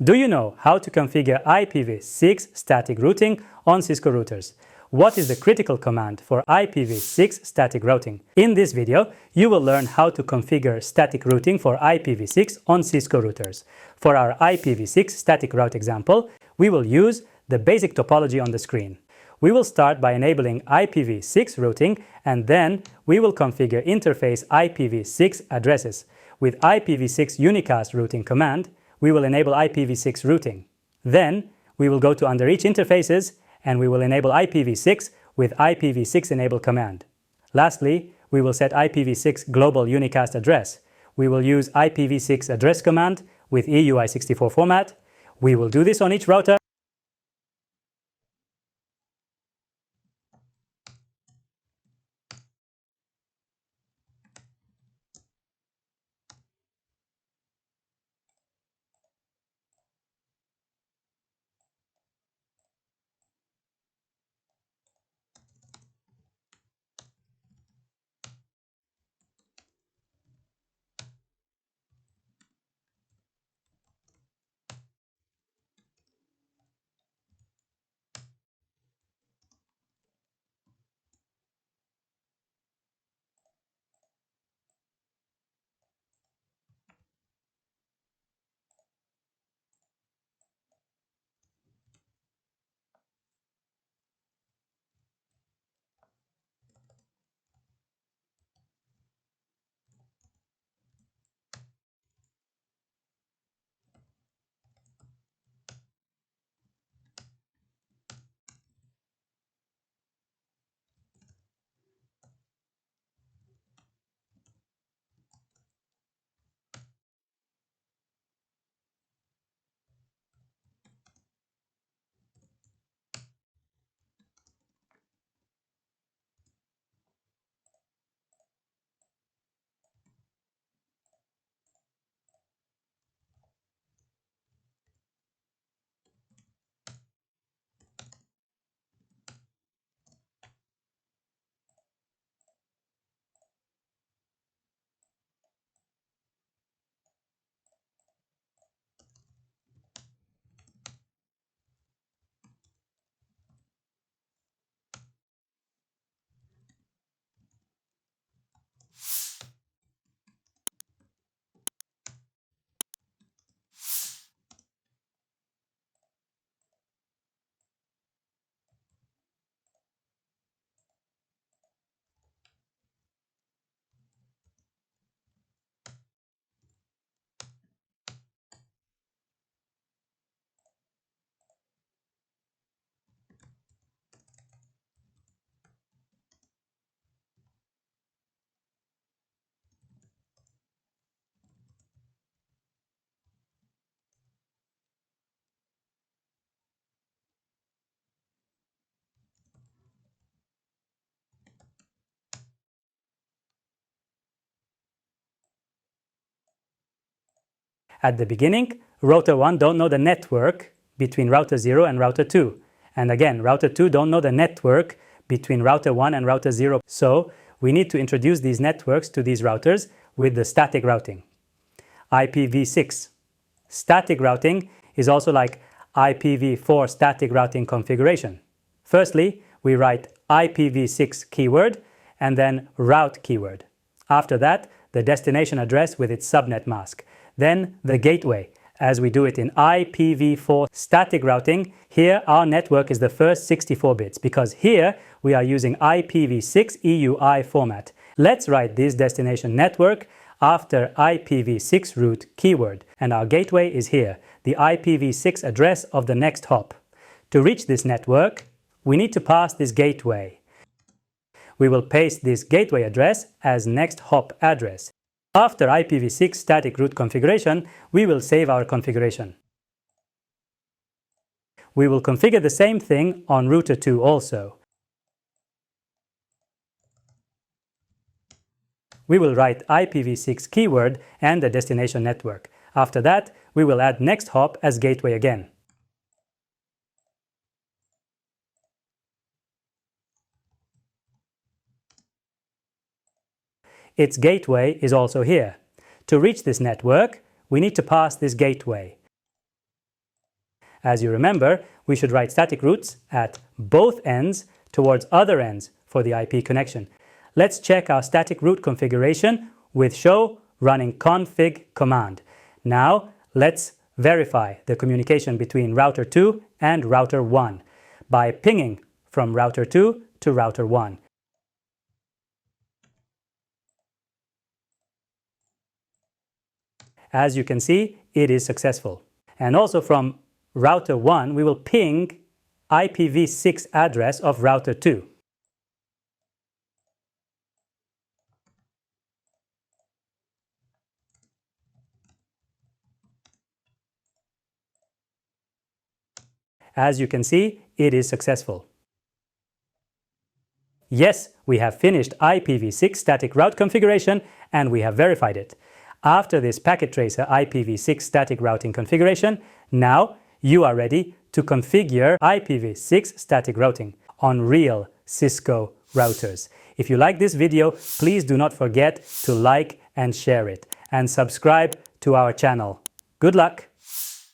Do you know how to configure IPv6 static routing on Cisco routers? What is the critical command for IPv6 static routing? In this video, you will learn how to configure static routing for IPv6 on Cisco routers. For our IPv6 static route example, we will use the basic topology on the screen. We will start by enabling IPv6 routing, and then we will configure interface IPv6 addresses. With IPv6 Unicast routing command, we will enable IPv6 routing. Then, we will go to under each interfaces and we will enable IPv6 with IPv6 enable command. Lastly, we will set IPv6 global unicast address. We will use IPv6 address command with EUI64 format. We will do this on each router. At the beginning, router 1 don't know the network between router 0 and router 2. And again, router 2 don't know the network between router 1 and router 0. So we need to introduce these networks to these routers with the static routing. IPv6. Static routing is also like IPv4 static routing configuration. Firstly, we write IPv6 keyword and then route keyword. After that, the destination address with its subnet mask. Then the gateway, as we do it in IPv4 static routing. Here our network is the first 64 bits because here we are using IPv6 EUI format. Let's write this destination network after IPv6 route keyword, and our gateway is here, the IPv6 address of the next hop. To reach this network, we need to pass this gateway. We will paste this gateway address as next hop address. After IPv6 Static Route Configuration, we will save our configuration. We will configure the same thing on router 2 also. We will write IPv6 keyword and the destination network. After that, we will add next hop as gateway again. Its gateway is also here. To reach this network, we need to pass this gateway. As you remember, we should write static routes at both ends towards other ends for the IP connection. Let's check our static route configuration with show running config command. Now, let's verify the communication between router 2 and router 1 by pinging from router 2 to router 1. As you can see, it is successful. And also from router 1, we will ping IPv6 address of router 2. As you can see, it is successful. Yes, we have finished IPv6 Static Route Configuration and we have verified it. After this Packet Tracer IPv6 Static Routing Configuration, now you are ready to configure IPv6 static routing on real Cisco routers. If you like this video, please do not forget to like and share it and subscribe to our channel. Good luck!